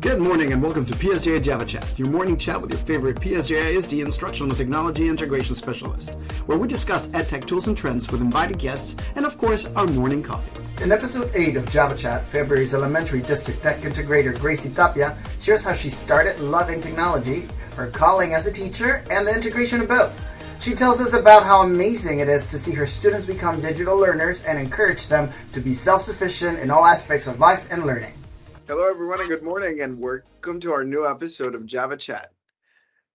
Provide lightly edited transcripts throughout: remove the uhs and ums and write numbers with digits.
Good morning and welcome to PSJA Java Chat, your morning chat with your favorite PSJA ISD Instructional Technology Integration Specialist, where we discuss EdTech tools and trends with invited guests and, of course, our morning coffee. In episode 8 of Java Chat, February's elementary district tech integrator Gracie Tapia shares how she started loving technology, her calling as a teacher, and the integration of both. She tells us about how amazing it is to see her students become digital learners and encourage them to be self-sufficient in all aspects of life and learning. Hello everyone and good morning and welcome to our new episode of Java Chat.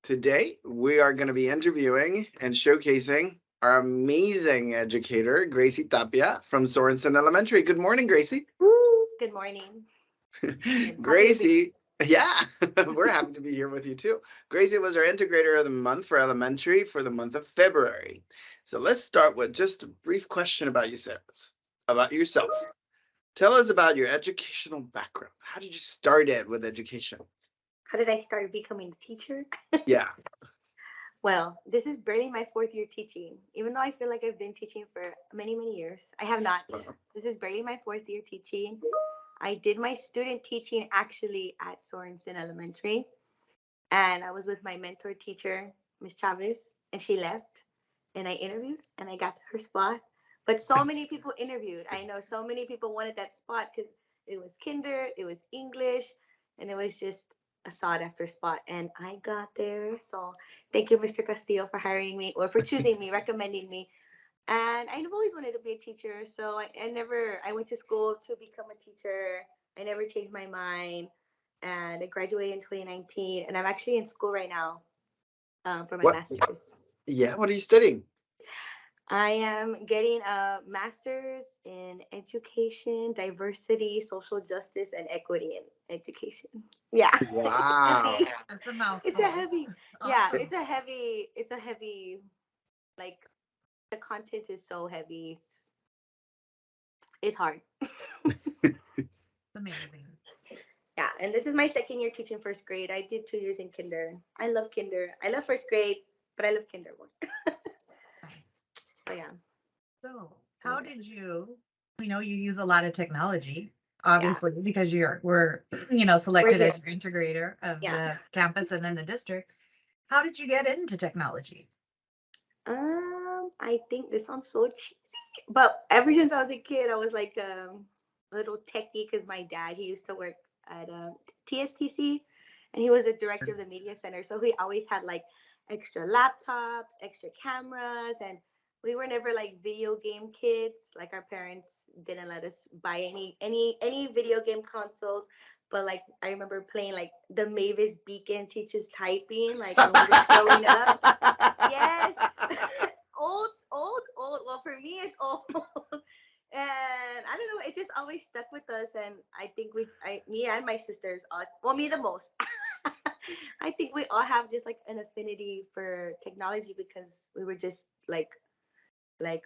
Today we are going to be interviewing and showcasing our amazing educator, Gracie Tapia from Sorensen Elementary. Good morning, Gracie. Woo! Good morning. Gracie, yeah, we're happy to be here with you too. Gracie was our integrator of the month for elementary for the month of February. So let's start with just a brief question about yourself. Tell us about your educational background. How did you start it with education? How did I start becoming a teacher? Yeah. Well, this is barely my fourth year teaching. Even though I feel like I've been teaching for many, many years, I have not. This is barely my fourth year teaching. I did my student teaching actually at Sorensen Elementary. And I was with my mentor teacher, Miss Chavez, and she left. And I interviewed and I got her spot. But so many people interviewed. I know so many people wanted that spot because it was kinder, it was English, and it was just a sought after spot. And I got there. So thank you, Mr. Castillo, for hiring me or for choosing me, recommending me. And I've always wanted to be a teacher. So I went to school to become a teacher. I never changed my mind. And I graduated in 2019. And I'm actually in school right now for my master's. Yeah, what are you studying? I am getting a master's in education, diversity, social justice, and equity in education. Yeah. Wow. That's a mouthful. It's a heavy, yeah, it's a heavy, like, the content is so heavy. It's hard. Amazing. Yeah, and this is my second year teaching first grade. I did 2 years in kinder. I love kinder. I love first grade, but I love kinder more. So, yeah. So how did you use a lot of technology, obviously, because we're selected as your integrator of the campus and then the district. How did you get into technology? I think this sounds so cheesy, but ever since I was a kid, I was like a little techie because my dad, he used to work at TSTC and he was the director of the media center. So he always had like extra laptops, extra cameras, and we were never like video game kids. Like our parents didn't let us buy any video game consoles. But like I remember playing like the Mavis Beacon teaches typing, like when we were growing up. Yes. old. Well, for me it's old. And I don't know, it just always stuck with us. And I think me and my sisters, me the most. I think we all have just like an affinity for technology because we were just like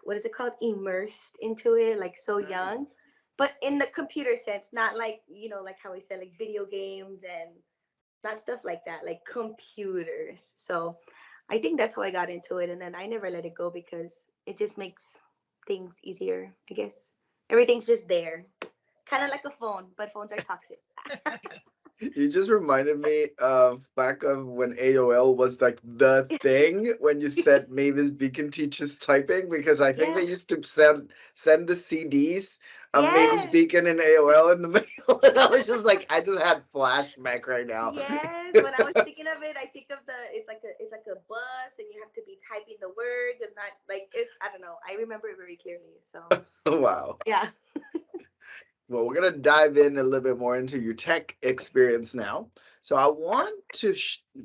what is it called, immersed into it like so young, but in the computer sense, not like like how we said like video games and not stuff like that, like computers. So I think that's how I got into it, and then I never let it go because it just makes things easier. I guess everything's just there, kind of like a phone, but phones are toxic. You just reminded me of back of when AOL was like the thing when you said Mavis Beacon teaches typing, because I think they used to send the CDs of Mavis Beacon and AOL in the mail, and I was just like, I just had flashback right now. Yes, when I was thinking of it, I think of it's like a bus, and you have to be typing the words and not like I don't know. I remember it very clearly. So Wow. yeah. Well, we're going to dive in a little bit more into your tech experience now. So I want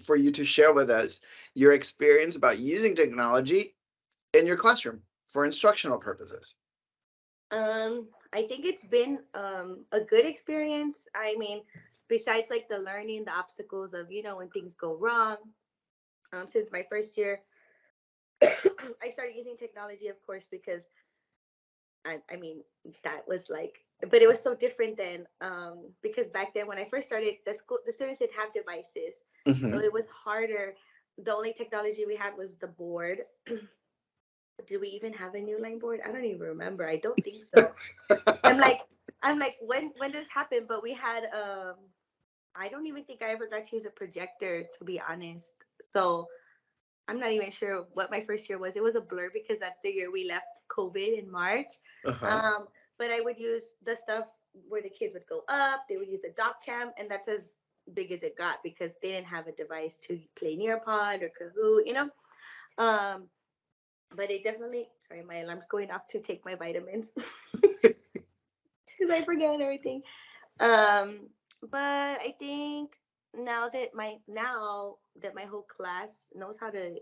for you to share with us your experience about using technology in your classroom for instructional purposes. I think it's been a good experience. I mean, besides like the learning, the obstacles of, when things go wrong. Since my first year, I started using technology, of course, because I mean, that was like, but it was so different then, because back then when I first started, the students didn't have devices. Mm-hmm. So it was harder. The only technology we had was the board. Do we even have a new line board? I don't even remember. I don't think so. I'm like, when this happened? But we had I don't even think I ever got to use a projector, to be honest. So I'm not even sure what my first year was. It was a blur because that's the year we left COVID in March. Uh-huh. Um, but I would use the stuff where the kids would go up. They would use the dock cam, and that's as big as it got because they didn't have a device to play Nearpod or Kahoot, you know. Um, but it definitely. Sorry, my alarm's going off to take my vitamins because I forget everything. Um, but I think now that my whole class knows how to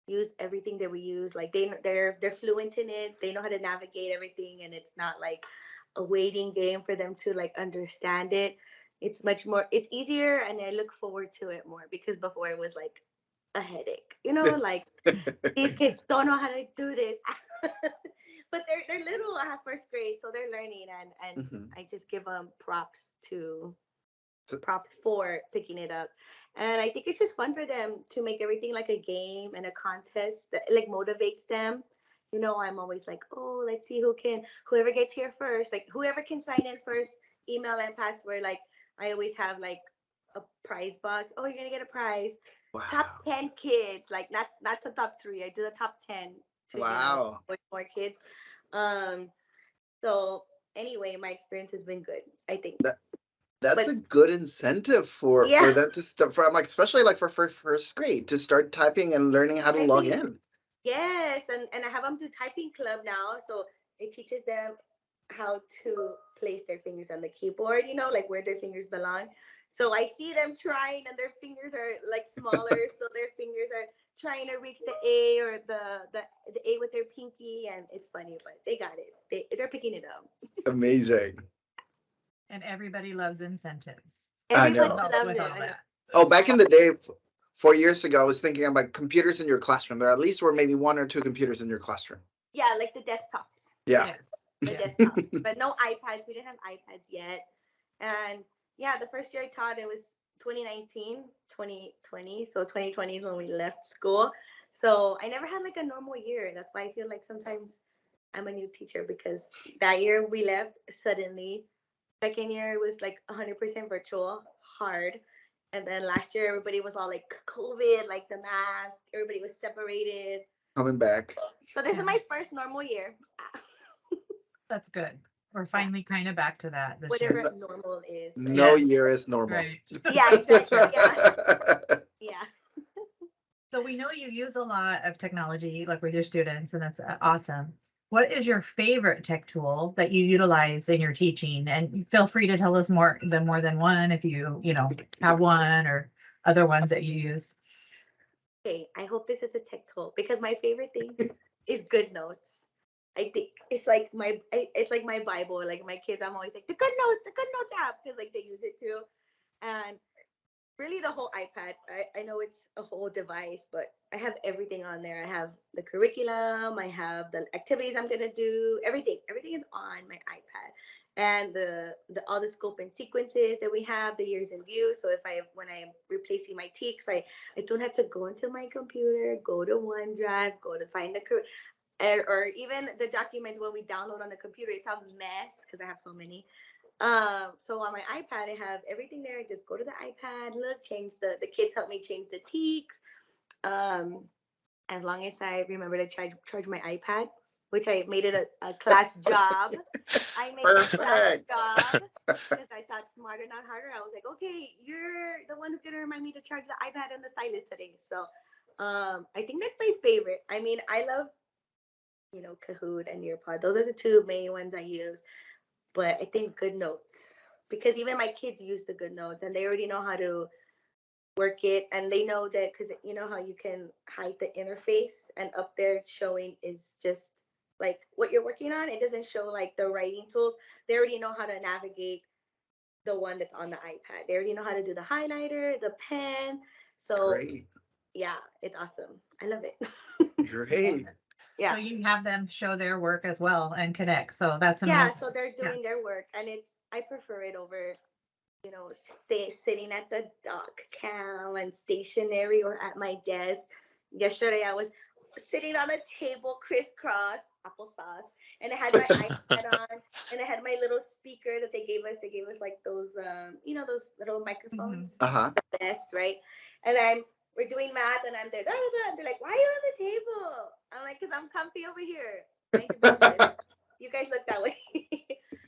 use everything that we use, like they're fluent in it. They know how to navigate everything, and it's not like a waiting game for them to like understand it. It's much more. It's easier, and I look forward to it more because before it was like a headache. Like these kids don't know how to do this. But they're little at first grade, so they're learning, and Mhm. I just give them to So- props for picking it up. And I think it's just fun for them to make everything like a game and a contest that like motivates them. I'm always like, oh, let's see whoever gets here first, like whoever can sign in first, email and password. Like I always have like a prize box. Oh, you're gonna get a prize. Top Wow. 10 kids, like not the top three. I do the top 10 to Wow. with more kids. Um. So anyway, my experience has been good, I think. That that's But a good incentive for yeah, them to start from, like, especially like for first grade to start typing and learning how to log typing. in. Yes, and I have them do typing club now, so it teaches them how to place their fingers on the keyboard, like where their fingers belong. So I see them trying, and their fingers are like smaller, so their fingers are trying to reach the A or the A with their pinky, and it's funny, but they got it. They're picking it up. Amazing. And everybody loves incentives. I Everybody know. Helps loves with it. all I know. that. Oh, back in the day, 4 years ago, I was thinking about computers in your classroom. There at least were maybe one or two computers in your classroom. Yeah, like the desktops. Yeah. Yes. The Yes. desktops, but no iPads. We didn't have iPads yet. And yeah, the first year I taught, it was 2019, 2020. So 2020 is when we left school. So I never had like a normal year. That's why I feel like sometimes I'm a new teacher because that year we left suddenly. Second year it was like 100% virtual, hard. And then last year everybody was all like COVID, like the mask, everybody was separated. Coming back. So this is Yeah. my first normal year. That's good. We're Yeah, finally kind of back to that this year. whatever normal is. But No Yes. year is normal. Right. yeah, exactly. Yeah, yeah. So we know you use a lot of technology, like with your students, and that's awesome. What is your favorite tech tool that you utilize in your teaching? And feel free to tell us more than one if you have one or other ones that you use. Okay, I hope this is a tech tool because my favorite thing is Good Notes. I think it's like my Bible. Like my kids, I'm always like the Good Notes app because like they use it too. And really the whole iPad. I know it's a whole device, but I have everything on there. I have the curriculum, I have the activities I'm gonna do, everything. Everything is on my iPad. And the all the scope and sequences that we have, the years in view. So when I'm replacing my teaks, I don't have to go into my computer, go to OneDrive, go to find or even the documents when we download on the computer, it's a mess because I have so many. So on my iPad, I have everything there. I just go to the iPad, look, change the kids help me change the teaks. Um, as long as I remember to charge my iPad, which I made it a class job. I made it a class Perfect. job because I thought smarter, not harder. I was like, okay, you're the one who's gonna remind me to charge the iPad and the stylus today. So I think that's my favorite. I mean, I love Kahoot and Nearpod. Those are the two main ones I use. But I think Good Notes, because even my kids use the Good Notes and they already know how to work it, and they know that because you know how you can hide the interface and up there it's showing is just like what you're working on. It doesn't show like the writing tools. They already know how to navigate the one that's on the iPad. They already know how to do the highlighter, the pen. So Great. yeah, it's awesome. I love it. Great. Yeah. So you have them show their work as well and connect. So that's Yeah, amazing. so they're Yeah. doing their work, and I prefer it over sitting at the dock cam and stationary or at my desk. Yesterday I was sitting on a table crisscross, applesauce, and I had my iPad on, and I had my little speaker that they gave us. They gave us like those, those little microphones, the best, right? And we're doing math, and I'm there, da, da, da. And they're like, "Why are you on the table?" I'm like, "Cause I'm comfy over here. Mind your business. You guys look that way."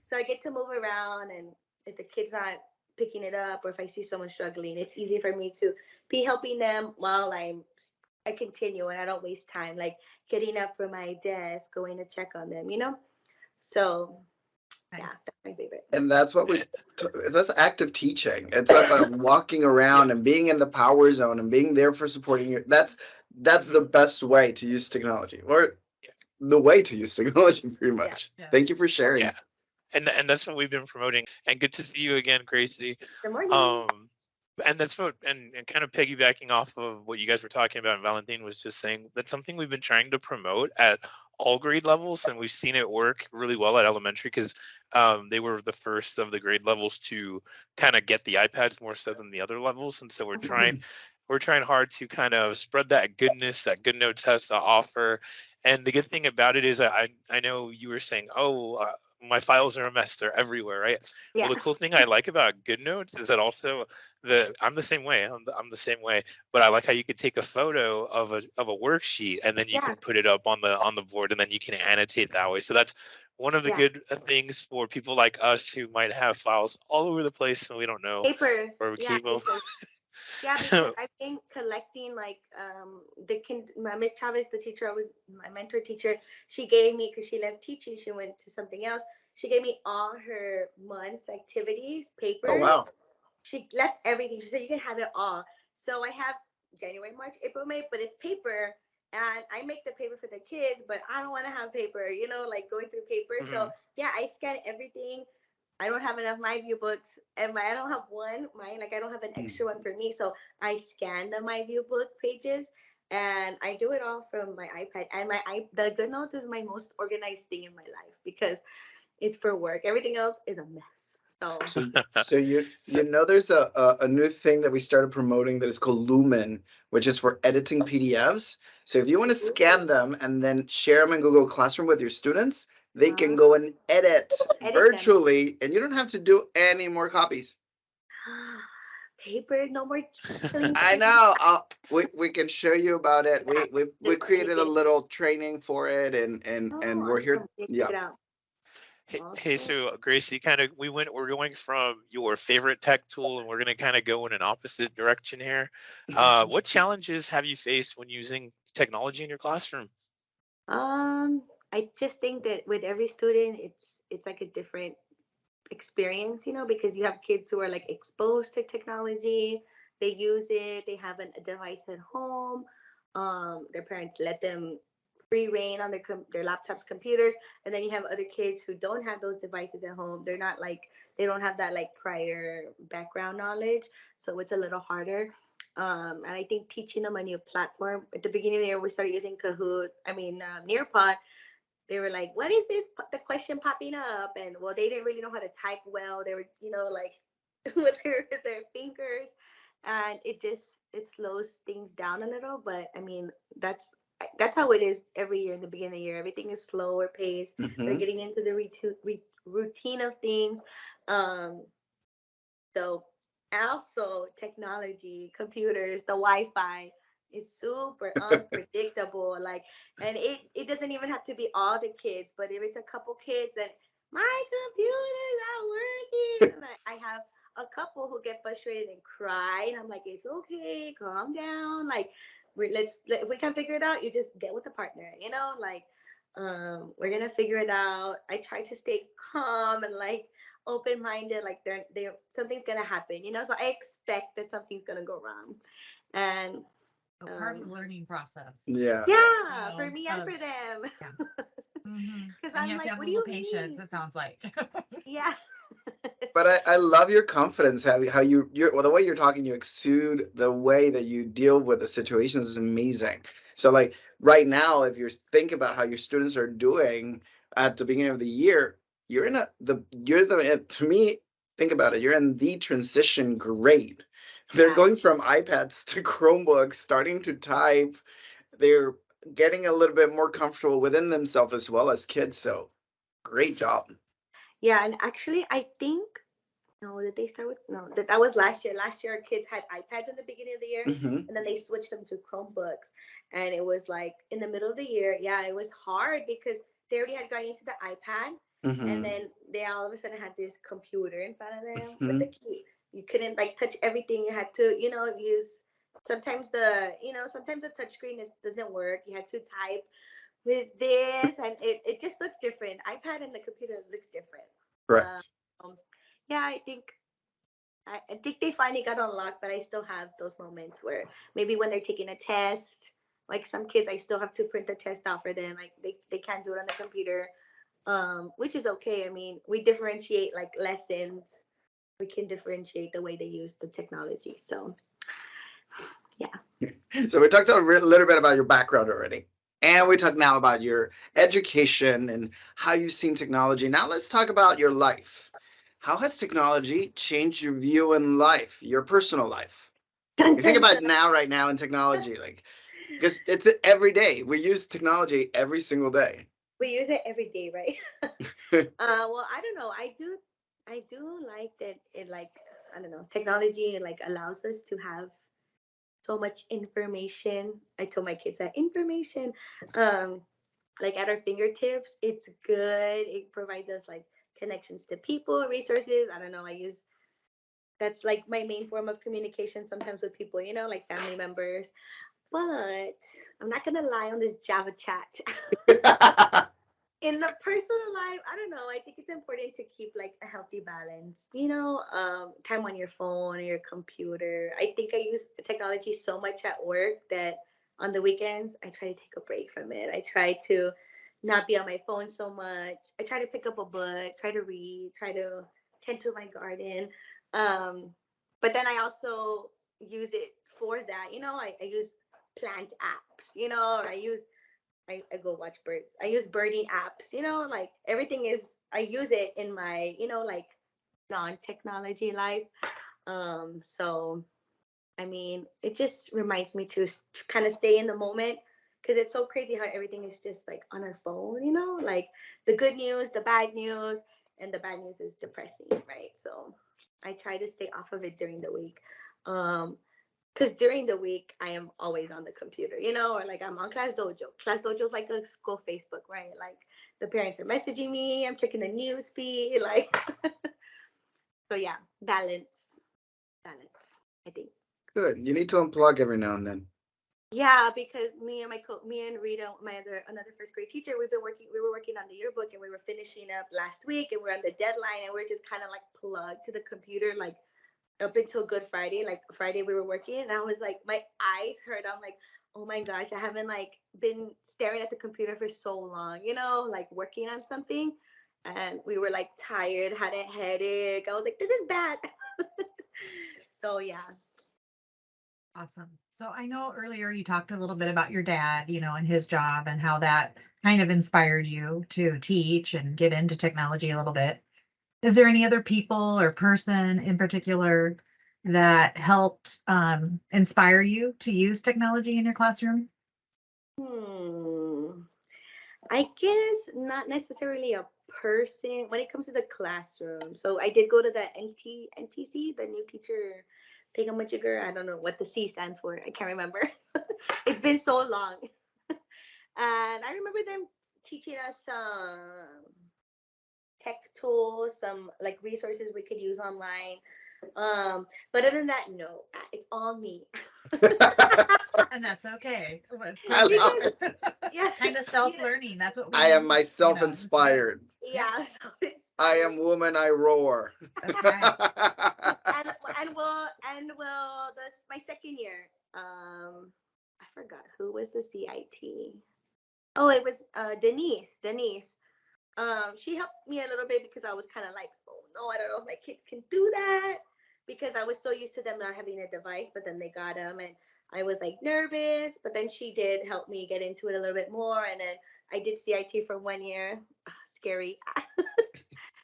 So I get to move around, and if the kid's not picking it up, or if I see someone struggling, it's easy for me to be helping them while I continue, and I don't waste time like getting up from my desk, going to check on them, So Nice. yeah, that's my favorite. And that's what that's active teaching. It's about walking around and being in the power zone and being there for supporting you. That's the best way to use technology, or the way to use technology, pretty much. Yeah. Thank you for sharing. Yeah. And that's what we've been promoting. And good to see you again, Gracie. Good morning. And that's what, and kind of piggybacking off of what you guys were talking about, and Valentine was just saying, that's something we've been trying to promote at all grade levels, and we've seen it work really well at elementary, because they were the first of the grade levels to kind of get the iPads more so than the other levels. And so we're trying hard to kind of spread that goodness, that good notes has to offer. And the good thing about it is, I know you were saying, my files are a mess, they're everywhere, right? Yeah. Well, the cool thing I like about GoodNotes is that also I'm the same way. I'm the same way, but I like how you could take a photo of a worksheet, and then you can put it up on the board, and then you can annotate that way. So that's one of the good things for people like us who might have files all over the place and we don't know Papers. where we keep them. Yeah, because I've been collecting like Miss Chavez, the teacher, my mentor teacher. She gave me, because she left teaching, she went to something else. She gave me all her month's activities, papers. Oh wow! She left everything. She said you can have it all. So I have January, March, April, May, but it's paper, and I make the paper for the kids, but I don't want to have paper, like going through paper. Mm-hmm. So yeah, I scan everything. I don't have enough My View books, and I don't have I don't have an extra one for me. So I scan the My View book pages, and I do it all from my iPad. And the GoodNotes is my most organized thing in my life, because it's for work. Everything else is a mess. So you know there's a new thing that we started promoting that is called Lumen, which is for editing PDFs. So if you want to scan them and then share them in Google Classroom with your students, they can go and edit virtually, and you don't have to do any more copies. Paper, no more. I know. We can show you about it. We created a little training for it, and we're here. Yeah. Hey, so Gracie, we're going from your favorite tech tool, and we're going to kind of go in an opposite direction here. What challenges have you faced when using technology in your classroom? I just think that with every student, it's like a different experience, because you have kids who are like exposed to technology. They use it. They have a device at home. Their parents let them free reign on their laptops, computers, and then you have other kids who don't have those devices at home. They're not they don't have that prior background knowledge, so it's a little harder. And I think teaching them a new platform. At the beginning of the year, we started using Nearpod. They were like, "What is this?" The question popping up, and they didn't really know how to type well. They were, with their fingers, and it slows things down a little. But I mean, that's how it is every year in the beginning of the year. Everything is slower paced. They're getting into the routine of things. So also technology, computers, the Wi-Fi is super unpredictable. And it doesn't even have to be all the kids, but if it's a couple kids and my computer's not working, and I have a couple who get frustrated and cry, and I'm like, it's okay, calm down. If we can figure it out, you just get with the partner, we're gonna figure it out. I try to stay calm and open-minded, something's gonna happen, so I expect that something's gonna go wrong. And part of the learning process. Yeah, for me and for them. Because I'm you have to have a little patience, it sounds like. Yeah. But I love your confidence, how you're the way you're talking, you exude the way that you deal with the situations is amazing. So right now, if you think about how your students are doing at the beginning of the year, to me, think about it, you're in the transition grade. They're going from iPads to Chromebooks, starting to type. They're getting a little bit more comfortable within themselves as well as kids. So great job. Yeah, and actually, I think no, did they start with no? That was last year. Last year, our kids had iPads in the beginning of the year, Mm-hmm. and then they switched them to Chromebooks. And it was like in the middle of the year. Yeah, it was hard because they already had gotten used to the iPad, and Mm-hmm. then they all of a sudden had this computer in front of them with Mm-hmm. the key. You couldn't like touch everything. You had to, use. Sometimes sometimes the touch screen doesn't work. You had to type with this, and it just looks different. iPad and the computer looks different. Correct. Um, yeah, I think they finally got unlocked, but I still have those moments where maybe when they're taking a test, like some kids, I still have to print the test out for them. Like they can't do it on the computer, which is okay. I mean, we differentiate like lessons. We can differentiate the way they use the technology. So, yeah. So we talked a little bit about your background already. And we talked now about your education and how you've seen technology. Now let's talk about your life. How has technology changed your view in life, your personal life? You think about now, right now in technology, like, because it's every day. We use technology every single day. We use it every day, right? Well, I don't know. I do like that it like I don't know technology like allows us to have so much information. I told my kids that information, um, like at our fingertips. It's good. It provides us like connections to people, resources. I don't know. That's like my main form of communication sometimes with people, like family members. But I'm not gonna lie on this Java chat. In the personal life, I don't know. I think it's important to keep like a healthy balance. Time on your phone or your computer. I think I use technology so much at work that on the weekends I try to take a break from it. I try to not be on my phone so much. I try to pick up a book, try to read, try to tend to my garden. Um, but then I also use it for that. I use plant apps. Or I go watch birds. I use birding apps, like everything is, I use it in my, like non-technology life. So, I mean, it just reminds me to kind of stay in the moment because it's so crazy how everything is just like on our phone, like the good news, the bad news, and the bad news is depressing, right? So I try to stay off of it during the week. Um, because during the week I am always on the computer, or like I'm on Class Dojo. Class Dojo is like a school Facebook, right? Like the parents are messaging me, I'm checking the news feed, like so yeah, balance, I think. Good. You need to unplug every now and then. Yeah, because me and Rita, another first grade teacher, we were working on the yearbook and we were finishing up last week and we're on the deadline and we're just kind of like plugged to the computer like up until Good Friday. Like Friday we were working and I was like my eyes hurt. I'm like, oh my gosh, I haven't like been staring at the computer for so long, like working on something. And we were like tired, had a headache. I was like, this is bad. So yeah. Awesome. So I know earlier you talked a little bit about your dad, and his job and how that kind of inspired you to teach and get into technology a little bit. Is there any other people or person in particular that helped inspire you to use technology in your classroom? I guess not necessarily a person when it comes to the classroom. So I did go to the NTC, the new teacher thingamajigger. I don't know what the C stands for. I can't remember. It's been so long. And I remember them teaching us some tech tools, some like resources we could use online. But other than that, no, it's all me. And that's okay. I love it. Yeah, kind of self-learning. That's what we I am need, myself inspired. Yeah. So I am woman, I roar. That's right. and that's my second year. I forgot who was the CIT. Oh, it was Denise. She helped me a little bit because I was kind of like, oh no, I don't know if my kids can do that because I was so used to them not having a device, but then they got them and I was like nervous, but then she did help me get into it a little bit more. And then I did CIT for 1 year. Scary.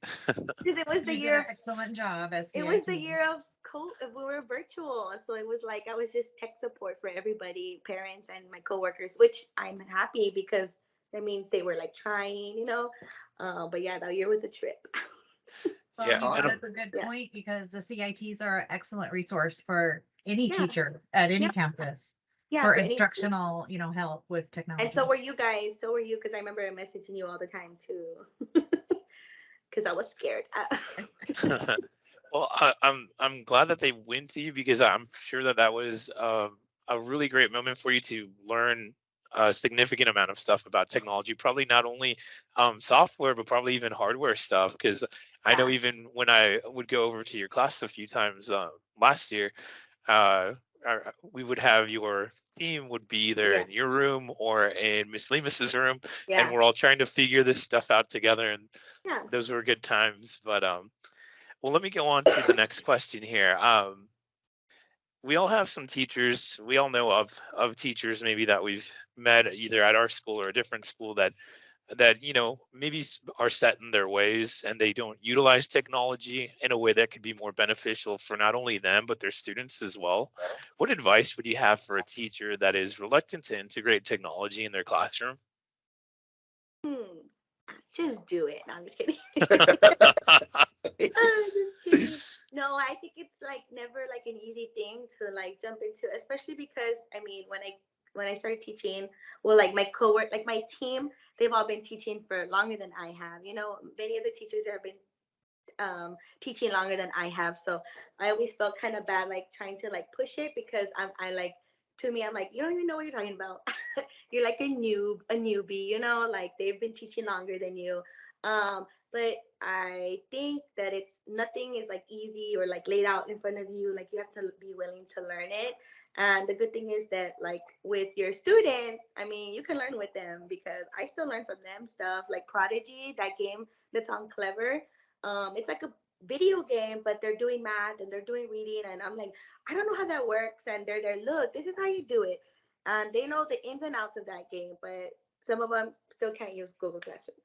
Because it was the You did year an excellent job as it was the CIT. year of we were virtual, so it was like I was just tech support for everybody, parents and my coworkers, which I'm happy because that means they were like trying, but yeah, that year was a trip. Well, Yeah, you and brought Awesome. up a good Yeah. point because the CITs are an excellent resource for any Yeah. teacher at any Yeah. campus Yeah, for for any. instructional, help with And technology. so were you guys. So were you, because I remember messaging you all the time too, because I was scared. well, I'm glad that they went to you because I'm sure that that was a really great moment for you to learn a significant amount of stuff about technology. Probably not only software, but probably even hardware stuff. Because I know Yeah. even when I would go over to your class a few times last year, uh, we would have your team would be either Yeah. in your room or in Miss Lemus's room, and Yeah. we're all trying to figure this stuff out together. And Yeah. those were good times. But well, let me go on to the next question here. We all have some teachers. We all know of teachers maybe that we've met either at our school or a different school that maybe are set in their ways and they don't utilize technology in a way that could be more beneficial for not only them but their students as well. What advice would you have for a teacher that is reluctant to integrate technology in their classroom? Hmm. Just do it. No, I'm just kidding. I'm just kidding. No, I think it's like never like an easy thing to like jump into, especially because I mean when I started teaching, well, like my cowork, like my team, they've all been teaching for longer than I have. Many of the teachers have been teaching longer than I have, so I always felt kind of bad like trying to like push it because I like, to me, I'm like, you don't even know what you're talking about. You're like a newbie, like they've been teaching longer than you. But I think that it's nothing is like easy or like laid out in front of you. Like you have to be willing to learn it. And the good thing is that like with your students, I mean, you can learn with them because I still learn from them stuff like Prodigy, that game that's on Clever. It's like a video game, but they're doing math and they're doing reading, and I'm like, I don't know how that works, and they're there. Look, this is how you do it, and they know the ins and outs of that game, but some of them still can't use Google Classroom.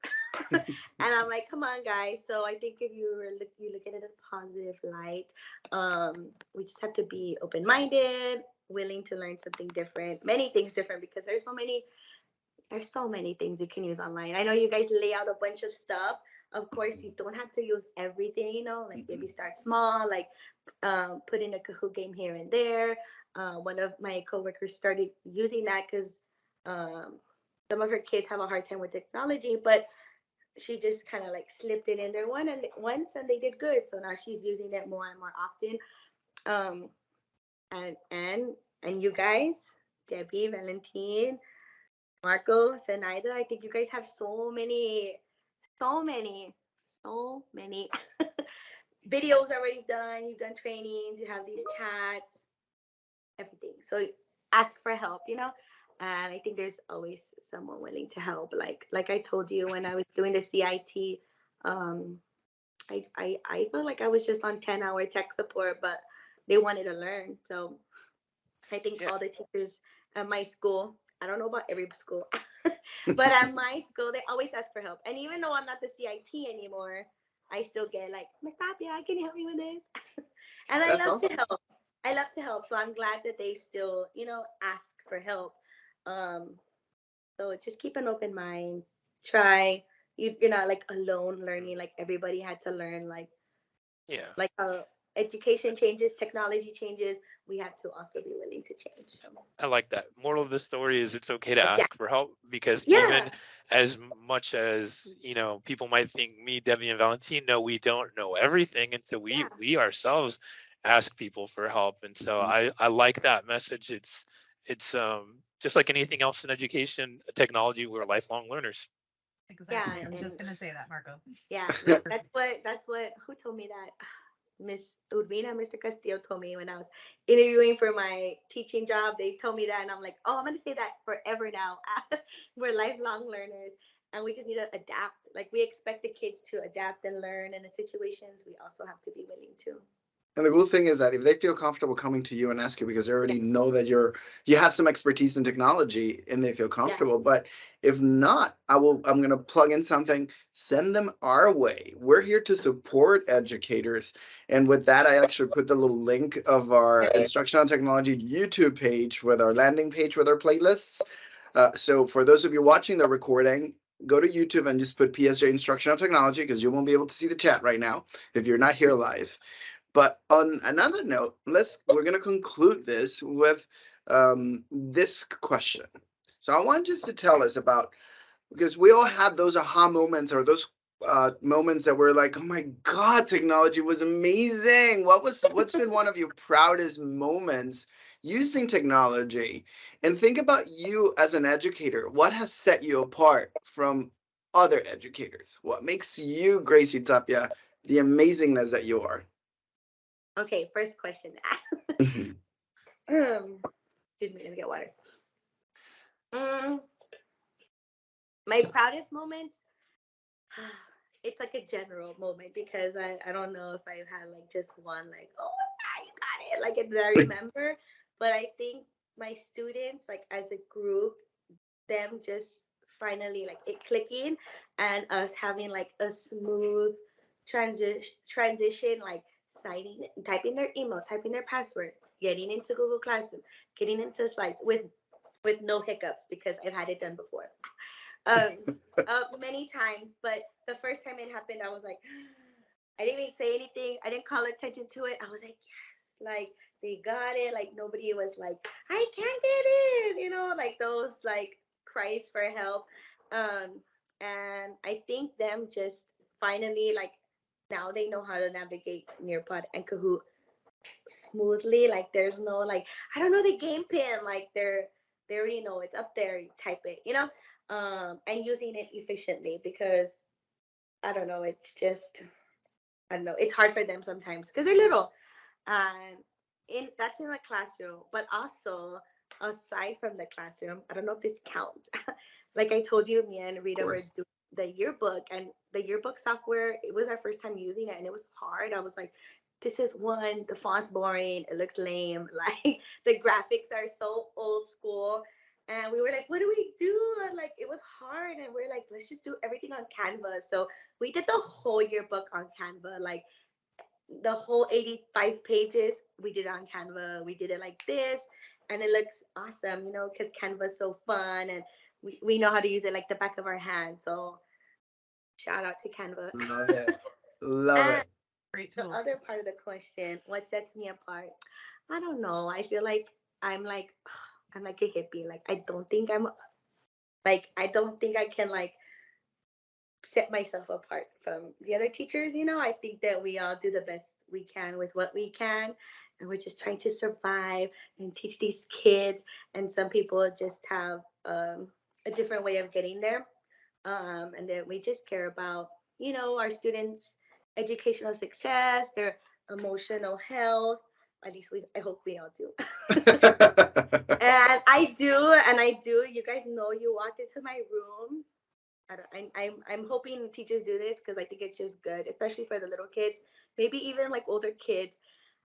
And I'm like, come on, guys. So I think if you look at it in a positive light, we just have to be open minded, willing to learn something different, many things different, because there's so many things you can use online. I know you guys lay out a bunch of stuff. Of course, you don't have to use everything, like maybe start small, like put in a Kahoot game here and there. One of my coworkers started using that because um, some of her kids have a hard time with technology, but she just kind of like slipped it in there once and they did good. So now she's using it more and more often. Um, and you guys, Debbie, Valentine, Marco, Zenaida, I think you guys have so many, so many videos already done. You've done trainings, you have these chats, everything. So ask for help. And I think there's always someone willing to help. Like I told you when I was doing the CIT, um, I felt like I was just on 10-hour tech support, but they wanted to learn. So I think Yeah. all the teachers at my school, I don't know about every school, but at my school, they always ask for help. And even though I'm not the CIT anymore, I still get like, Miss Tapia, can you help me with this? And I That's love to awesome. help. I love to help. So I'm glad that they still, ask for help. Um, so just keep an open mind. Try. You're not like alone learning. Like everybody had to learn. Yeah. Like how education changes, technology changes. We have to also be willing to change. So, I like that. Moral of the story is it's okay to yeah. ask for help because even Yeah. as much as, people might think me, Debbie, and Valentine know we don't know everything until we Yeah. we ourselves ask people for help. And so I like that message. It's just like anything else in education, technology, we're lifelong learners. Yeah. Exactly. I was just And gonna say that, Marco. yeah, that's what who told me that? Miss Urbina, Mr. Castillo told me when I was interviewing for my teaching job. They told me that, and I'm like, oh, I'm gonna say that forever now. We're lifelong learners, and we just need to adapt. Like we expect the kids to adapt and learn, and in situations we also have to be willing to. And the cool thing is that if they feel comfortable coming to you and ask you because they already know that you have some expertise in technology and they feel comfortable. Yeah. But if not, I'm going to plug in something, send them our way. We're here to support educators. And with that, I actually put the little link of our Instructional Technology YouTube page with our landing page with our playlists. So for those of you watching the recording, go to YouTube and just put PSJA Instructional Technology because you won't be able to see the chat right now if you're not here live. But on another note, we're going to conclude this with this question. So I want just to tell us about, because we all had those aha moments or those moments that were like, oh my God, technology was amazing. What's been one of your proudest moments using technology? And think about you as an educator. What has set you apart from other educators? What makes you, Gracie Tapia, the amazingness that you are? Okay, first question. Excuse me, let me get water. My proudest moments, it's like a general moment because I don't know if I've had like just one, like, oh, you got it, like that I remember. But I think my students, like as a group, them just finally like it clicking and us having like a smooth transition, like typing their email, typing their password, getting into Google Classroom, getting into slides with no hiccups because I've had it done before. Many times, but the first time it happened, I was like, I didn't even say anything. I didn't call attention to it. I was like, yes, like they got it. Like nobody was like, I can't get it, like those like cries for help. And I think them just finally like now they know how to navigate Nearpod and Kahoot smoothly. Like there's no like I don't know the game pin. Like they already know it's up there. You type it, and using it efficiently because I don't know. It's just I don't know. It's hard for them sometimes because they're little, and that's in the classroom. But also aside from the classroom, I don't know if this counts. Like I told you, me and Rita were doing the yearbook, and the yearbook software. It was our first time using it, and it was hard. I was like, this is the font's boring. It looks lame. Like the graphics are so old school. And we were like, what do we do? And like, it was hard. And we're like, let's just do everything on Canva. So we did the whole yearbook on Canva, like the whole 85 pages. We did it on Canva. We did it like this. And it looks awesome, because Canva is so fun. And we know how to use it like the back of our hand. So shout out to Canva. Love it. Love it. Great tool. The other part of the question, what sets me apart? I don't know. I feel like I'm like a hippie. Like I don't think I can like set myself apart from the other teachers. I think that we all do the best we can with what we can, and we're just trying to survive and teach these kids. And some people just have a different way of getting there, and then we just care about our students' educational success, their emotional health. At least I hope we all do. And I do. You guys know you walked into my room. I'm hoping teachers do this because I think it's just good, especially for the little kids, maybe even like older kids.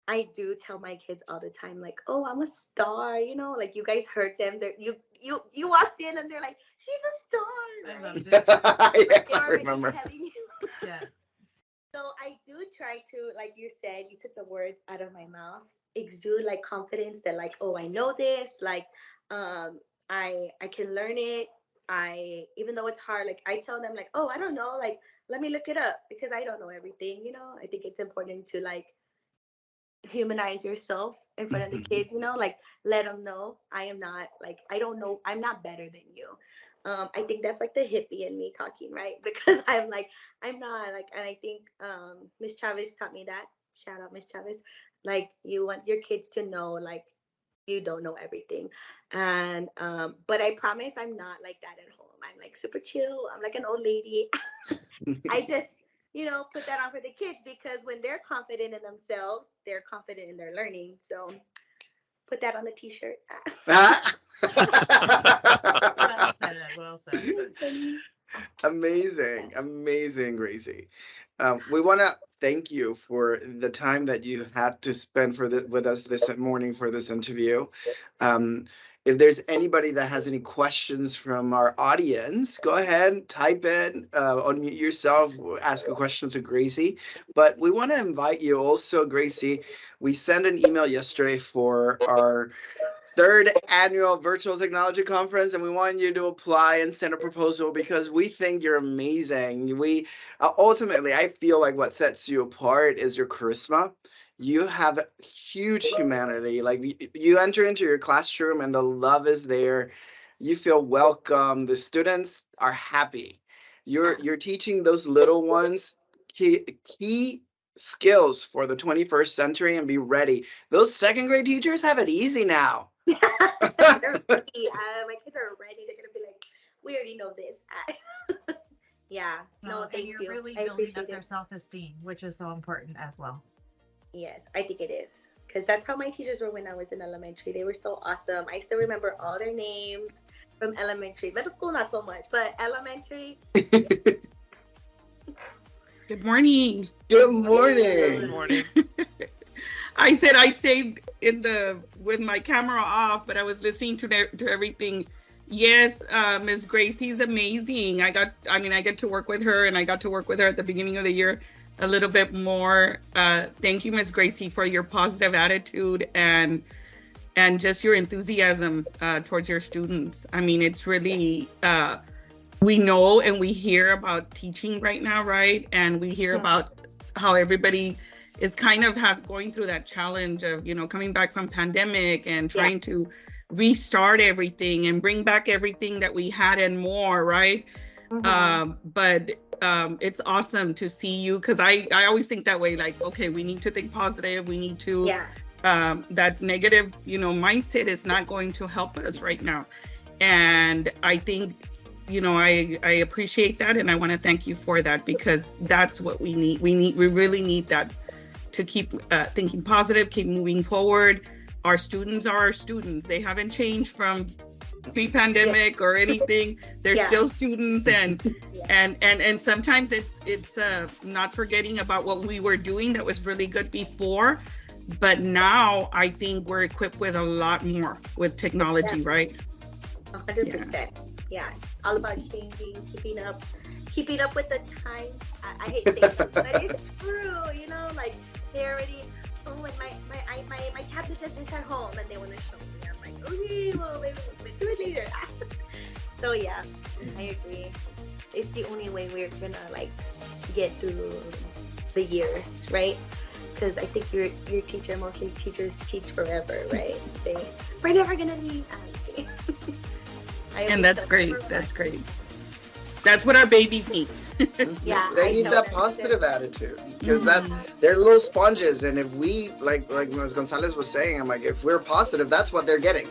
I do tell my kids all the time, like, oh, I'm a star, like you guys heard them. You walked in and they're like, she's a star. I right? loved it. Yes, I remember. Yeah. So I do try to, like you said, you took the words out of my mouth, exude like confidence that like, oh, I know this, like, I can learn it. Even though it's hard, like I tell them like, oh, I don't know, like, let me look it up because I don't know everything, I think it's important to like humanize yourself in front of the kids, like let them know I am not like, I don't know, I'm not better than you. I think that's like the hippie in me talking, right? Because I'm like, I'm not like, and I think Miss Chavez taught me that. Shout out Miss Chavez. Like you want your kids to know like you don't know everything. And but I promise I'm not like that at home. I'm like super chill. I'm like an old lady. I just, put that on for the kids because when they're confident in themselves, they're confident in their learning. So put that on the t-shirt. Well said. Amazing, Gracie. We want to thank you for the time that you had to spend with us this morning for this interview. If there's anybody that has any questions from our audience, go ahead, type in, unmute yourself, ask a question to Gracie. But we want to invite you also, Gracie. We sent an email yesterday for our third annual virtual technology conference, and we want you to apply and send a proposal because we think you're amazing. We ultimately, I feel like what sets you apart is your charisma. You have huge humanity. Like you enter into your classroom and the love is there. You feel welcome. The students are happy. You're teaching those little ones key skills for the 21st century, and be ready. Those second grade teachers have it easy now. They're ready. My kids are ready. They're gonna be like, we already know this. Yeah. No, thank you. You're really building up their self-esteem, which is so important as well. Yes, I think it is. Because that's how my teachers were when I was in elementary. They were so awesome. I still remember all their names from elementary. Middle school, not so much, but elementary. Good morning. Good morning. Good morning. I said I stayed with my camera off, but I was listening to everything. Yes, Miss Gracie's amazing. I get to work with her, and I got to work with her at the beginning of the year a little bit more. Thank you, Miss Gracie, for your positive attitude and just your enthusiasm towards your students. I mean, it's really, we know and we hear about teaching right now, right? And we hear about how everybody is kind of going through that challenge of, coming back from pandemic and trying to restart everything and bring back everything that we had and more, right? But it's awesome to see you, because I always think that way, like, okay, we need to think positive. We need to, that negative, mindset is not going to help us right now. And I think, I appreciate that. And I want to thank you for that, because that's what we need. We really need that to keep thinking positive, keep moving forward. Our students are our students. They haven't changed from pre-pandemic or anything. They're still students, and sometimes it's not forgetting about what we were doing that was really good before, but now I think we're equipped with a lot more with technology, right? 100%. Yeah, all about changing, keeping up with the times. I hate saying it, but it's true. Like they already. Oh, and my tablet does this at home, and they want to show me. I'm like, okay, well, maybe we'll do it later. So yeah, I agree. It's the only way we're gonna get through the years, right? Because I think your teacher, mostly teachers teach forever, right? We're never gonna leave. And that's great. That's great. That's what our babies need. They need that positive attitude, because they're little sponges, and if we like Ms. Gonzalez was saying, I'm like, if we're positive, that's what they're getting.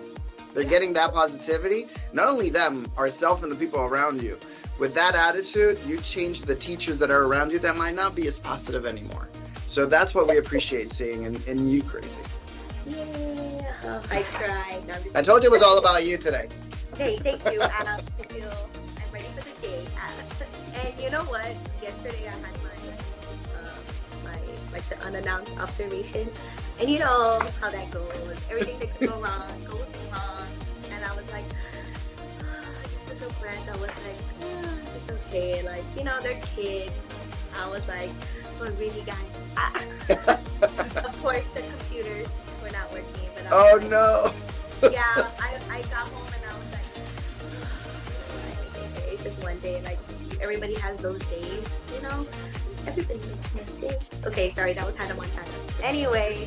They're getting that positivity. Not only them, ourselves and the people around you. With that attitude, you change the teachers that are around you that might not be as positive anymore. So that's what we appreciate seeing in you, Gracie. Yeah, I tried. I told you it was all about you today. Okay, thank you. I'm ready for the day. And you know what? Yesterday I had my the unannounced observation, and you know how that goes. Everything that could go wrong goes wrong, and I was like, I just took a breath. I was like, it's okay. Like, they're kids. I was like, but really, guys. Of course, the computers were not working. But no. Yeah, I got home and I was like, okay, it's just one day. Like, everybody has those days, Everybody makes mistakes. Okay, sorry, that was Hannah Montana. Anyway,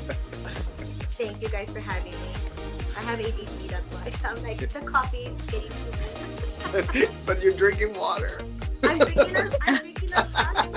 thank you guys for having me. I have ADD, that's why. I'm like, the coffee is getting too much. But you're drinking water. I'm drinking a shot.